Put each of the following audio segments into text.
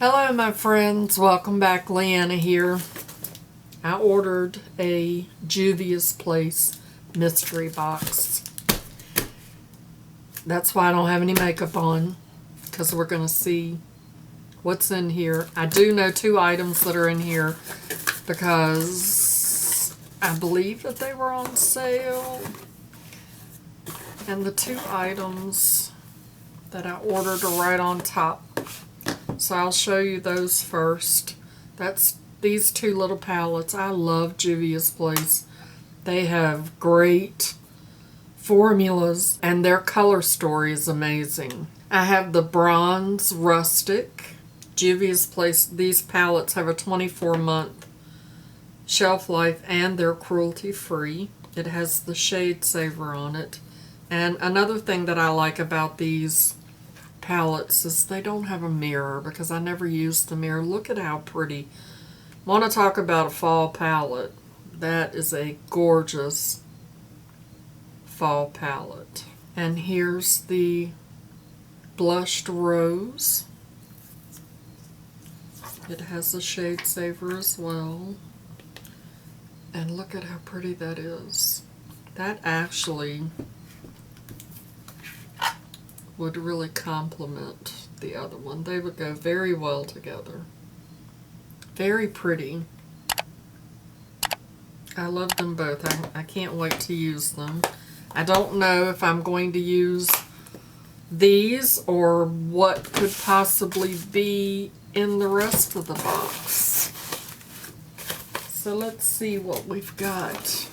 Hello my friends, welcome back. Leanna here. I ordered a Juvia's Place mystery box. That's why I don't have any makeup on, because we're going to see what's in here. I do know 2 items that are in here because I believe that they were on sale. And the 2 items that I ordered are right on top. So I'll show you those first. That's these 2 little palettes. I love Juvia's Place. They have great formulas and their color story is amazing. I have the Bronzed Rustic. Juvia's Place, these palettes have a 24-month shelf life and they're cruelty free. It has the shade saver on it. And another thing that I like about these palettes is they don't have a mirror because I never use the mirror. Look at how pretty. Want to talk about a fall palette. That is a gorgeous fall palette. And here's the blushed rose. It has a shade saver as well. And look at how pretty that is. That actually would really complement the other one. They would go very well together. Very pretty. I love them both. I can't wait to use them. I don't know if I'm going to use these or what could possibly be in the rest of the box. So let's see what we've got.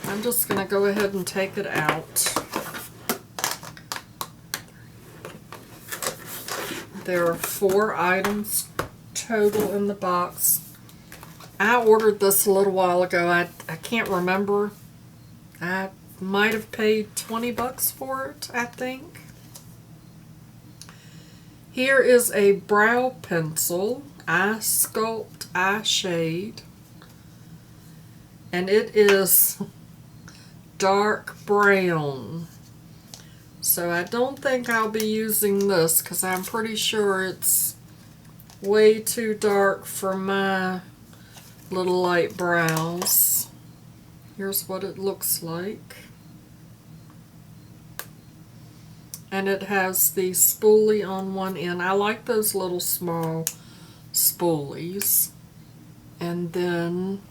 I'm just going to go ahead and take it out. There are 4 items total in the box. I ordered this a little while ago. I can't remember. I might have paid 20 bucks for it, I think. Here is a brow pencil, Eye Sculpt Eye Shade. And it is dark brown. So I don't think I'll be using this because I'm pretty sure it's way too dark for my little light brows. Here's what it looks like. And it has the spoolie on one end. I like those little small spoolies. And then,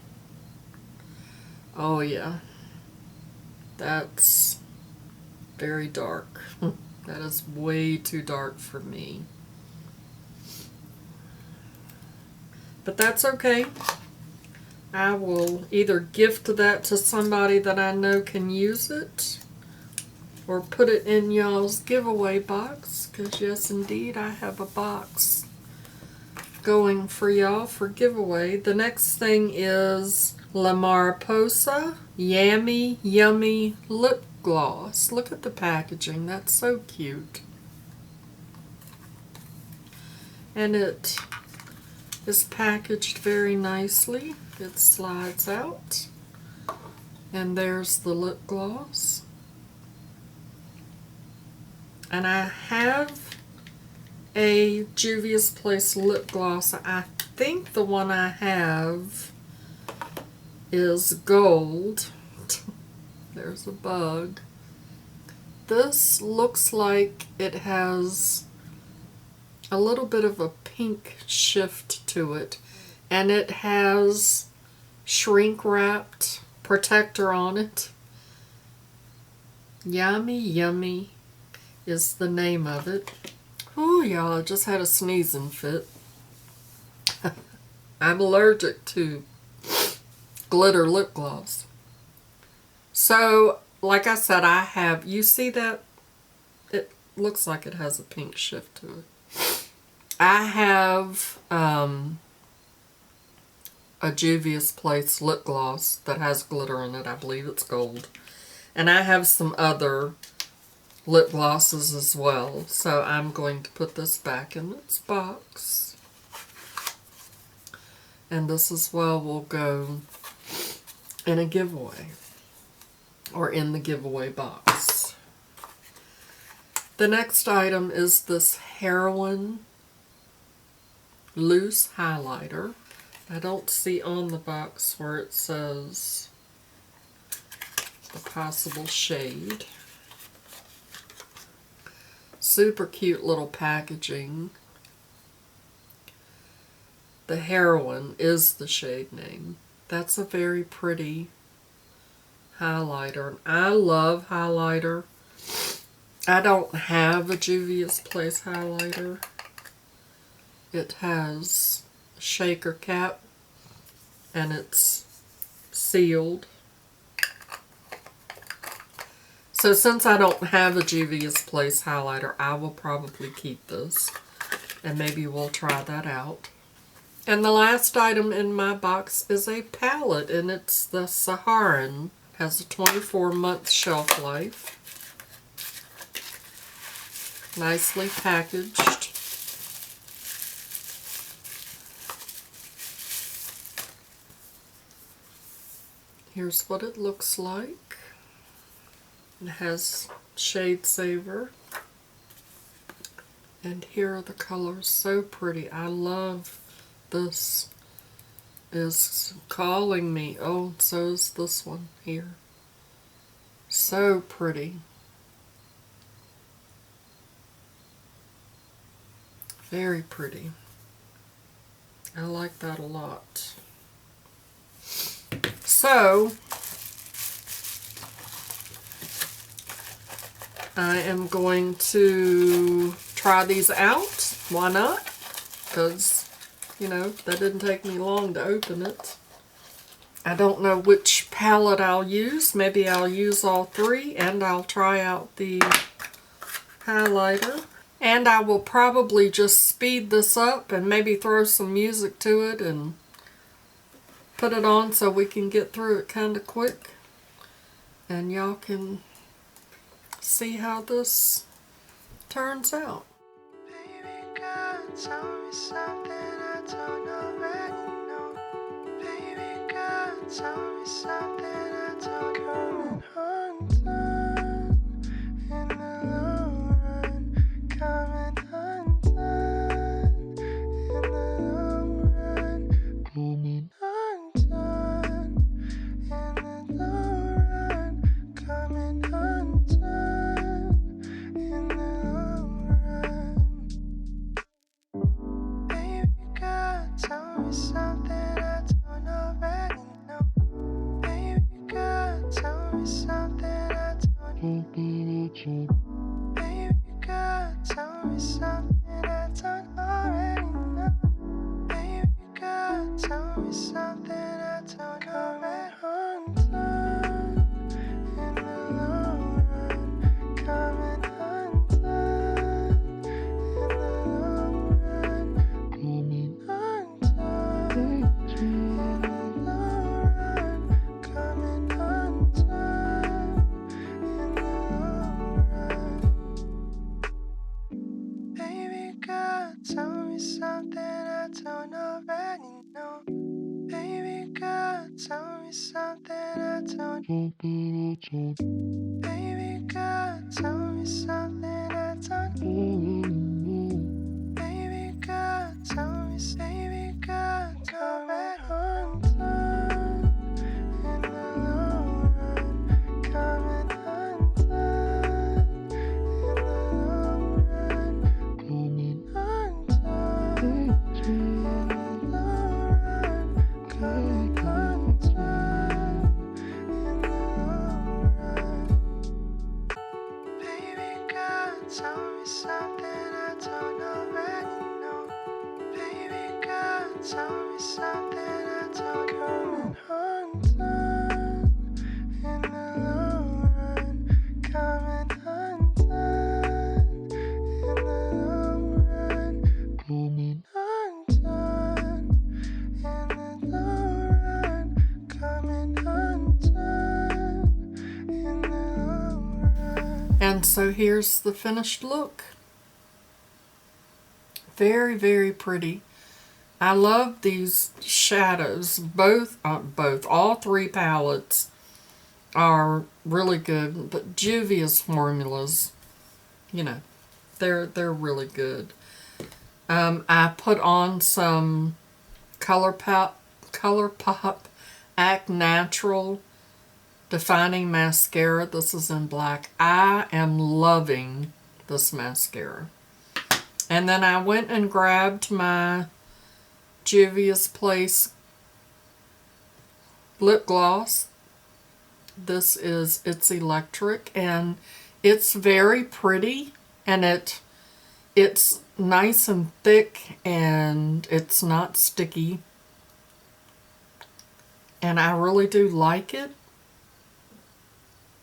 oh yeah, that's very dark. That is way too dark for me. But that's okay. I will either gift that to somebody that I know can use it or put it in y'all's giveaway box, because yes indeed I have a box going for y'all for giveaway. The next thing is La Mariposa Yummy Yummy Lip Gloss. Look at the packaging. That's so cute. And it is packaged very nicely. It slides out. And there's the lip gloss. And I have a Juvia's Place lip gloss. I think the one I have is gold. There's a bug. This looks like it has a little bit of a pink shift to it. And it has shrink wrapped protector on it. Yummy Yummy is the name of it. Ooh, y'all, I just had a sneezing fit. I'm allergic to glitter lip gloss. So, like I said, I have, you see that? It looks like it has a pink shift to it. I have a Juvia's Place lip gloss that has glitter in it. I believe it's gold. And I have some other lip glosses as well. So I'm going to put this back in its box. And this as well will go in a giveaway. Or in the giveaway box. The next item is this Heroin loose highlighter. I don't see on the box where it says the possible shade. Super cute little packaging. The Heroin is the shade name. That's a very pretty highlighter. I love highlighter. I don't have a Juvia's Place highlighter. It has a shaker cap and it's sealed. So since I don't have a Juvia's Place highlighter, I will probably keep this. And maybe we'll try that out. And the last item in my box is a palette, and it's the Saharan. Has a 24-month shelf life. Nicely packaged. Here's what it looks like. It has Shade Saver. And here are the colors. So pretty. I love this. Is calling me. Oh, so is this one here. So pretty. Very pretty. I like that a lot. So, I am going to try these out. Why not? Because, you know, that didn't take me long to open it. I don't know which palette I'll use. Maybe I'll use all three, and I'll try out the highlighter. And I will probably just speed this up and maybe throw some music to it and put it on so we can get through it kind of quick. And y'all can see how this turns out. Baby girl, tell me something I don't already know. Baby girl, tell me something I don't know. Undone in the long run, coming undone in the long run, coming undone in the long run, coming undone in the long run. Baby girl, tell me something I don't already know. Baby girl, tell me something I don't know. Baby girl, tell me something I don't already know. Baby girl, tell me something I don't already undone in the long run, coming undone in the long run, coming undone in the long run, coming undone in the long run. Baby girl, tell me something I don't already know. Baby girl, tell me something I don't know. Baby girl, tell me something I don't know. Baby girl, tell me, baby girl, coming undone in the long run, coming undone in the long run, coming undone in the long run, coming undone in the long run. Baby girl, tell me something I don't already know. Baby girl, tell me something I don't know. Undone in the long run, coming undone in the long run, coming undone in the long run, coming undone in the long run. And so here's the finished look. Very, very pretty. I love these shadows. All three palettes are really good, but Juvia's formulas, you know, they're really good. I put on some ColourPop Act Natural Defining Mascara. This is in black. I am loving this mascara. And then I went and grabbed my Juvia's Place lip gloss. This is It's Electric, and it's very pretty, and it's nice and thick, and it's not sticky, and I really do like it.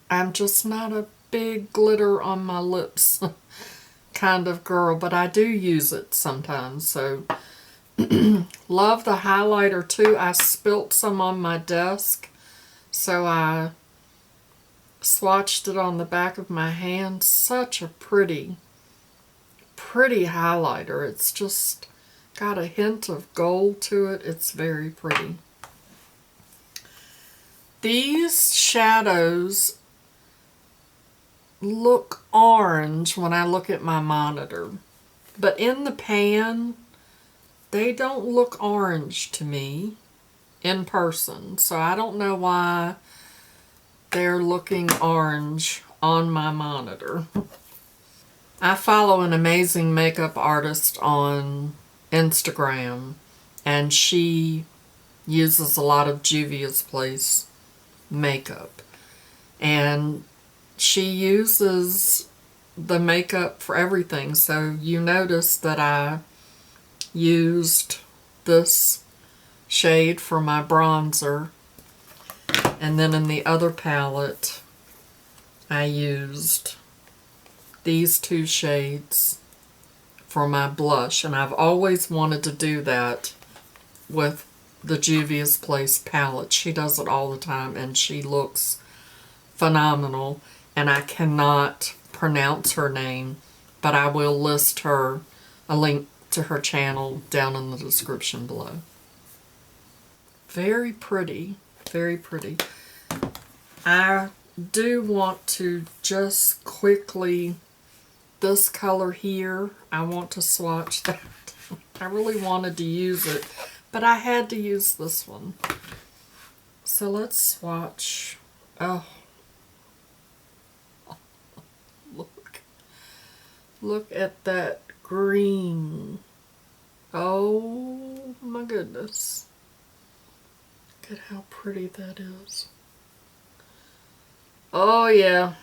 I'm just not a big glitter on my lips kind of girl, but I do use it sometimes. So love the highlighter too. I spilt some on my desk, so I swatched it on the back of my hand. Such a pretty highlighter. It's just got a hint of gold to it. It's very pretty. These shadows look orange when I look at my monitor, but in the pan they don't look orange to me in person, so I don't know why they're looking orange on my monitor. I follow an amazing makeup artist on Instagram, and she uses a lot of Juvia's Place makeup, and she uses the makeup for everything. So you notice that I used this shade for my bronzer, and then in the other palette I used these two shades for my blush, and I've always wanted to do that with the Juvia's Place palette. She does it all the time, and she looks phenomenal, and I cannot pronounce her name, but I will list her, a link to her channel down in the description below. Very pretty, very pretty. I do want to just quickly, this color here, I want to swatch that. I really wanted to use it, but I had to use this one. So let's swatch. Oh, look at that green. Oh my goodness. Look at how pretty that is. Oh yeah.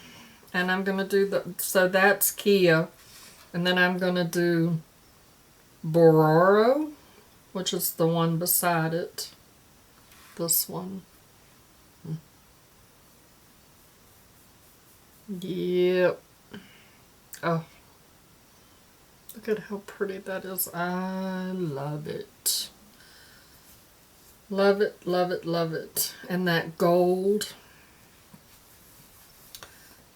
And I'm going to do so that's Kia. And then I'm going to do Bororo, which is the one beside it. This one. Yep. Oh. Look at how pretty that is. I love it. Love it, love it, love it. And that gold.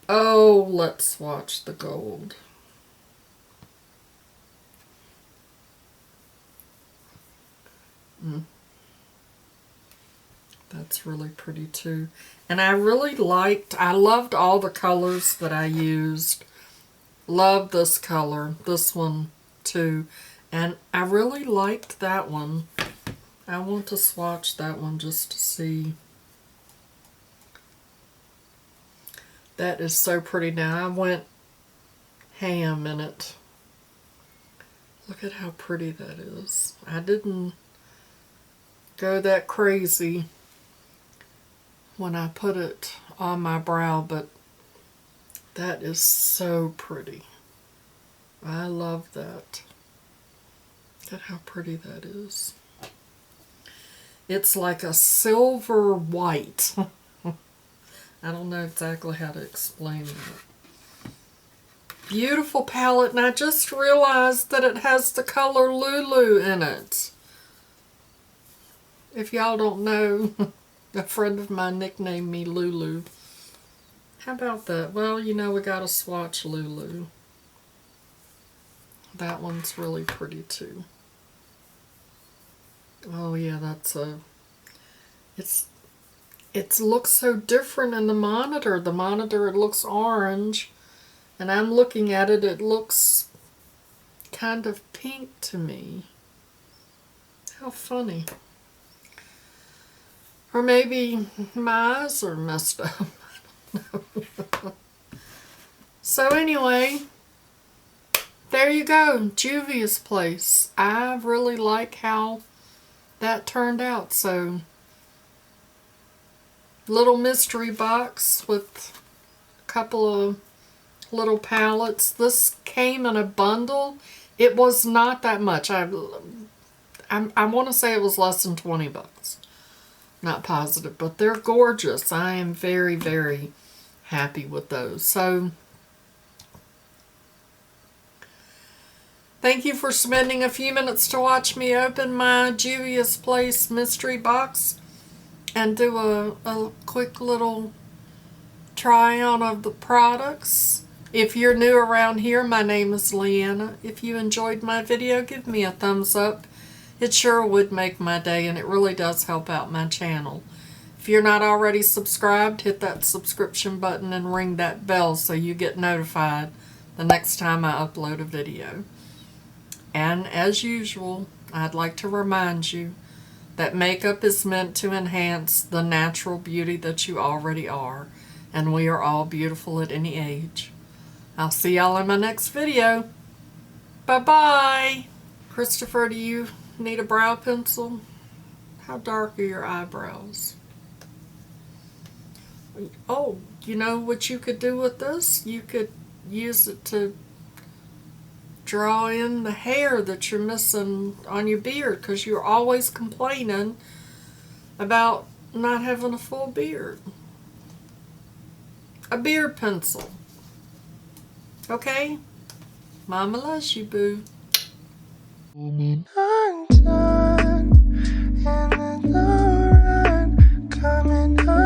Oh, let's swatch the gold. That's really pretty too. And I loved all the colors that I used. Love this color, this one too. And I really liked that one. I want to swatch that one just to see. That is so pretty. Now I went ham in it. Look at how pretty that is. I didn't go that crazy when I put it on my brow, but that is so pretty. I love that. Look at how pretty that is. It's like a silver white. I don't know exactly how to explain that. Beautiful palette, and I just realized that it has the color Lulu in it. If y'all don't know, a friend of mine nicknamed me Lulu. How about that? Well, you know, we gotta swatch Lulu. That one's really pretty too. Oh yeah, that's a... It looks so different in the monitor. The monitor, it looks orange. And I'm looking at it, it looks kind of pink to me. How funny. Or maybe my eyes are messed up. I don't know. So anyway, there you go. Juvia's Place. I really like how that turned out. So, little mystery box with a couple of little palettes. This came in a bundle. It was not that much. I want to say it was less than 20 bucks. Not positive, but they're gorgeous. I am very, very happy with those. So, thank you for spending a few minutes to watch me open my Juvia's Place mystery box and do a quick little try on of the products. If you're new around here, my name is Leanna. If you enjoyed my video, give me a thumbs up. It sure would make my day, and it really does help out my channel. If you're not already subscribed, hit that subscription button and ring that bell so you get notified the next time I upload a video. And as usual, I'd like to remind you that makeup is meant to enhance the natural beauty that you already are, and we are all beautiful at any age. I'll see y'all in my next video. Bye-bye. Christopher, do you need a brow pencil? How dark are your eyebrows? Oh, you know what you could do with this? You could use it to draw in the hair that you're missing on your beard, because you're always complaining about not having a full beard. A beard pencil. Okay? Mama loves you, boo. Undone in the long run, coming up.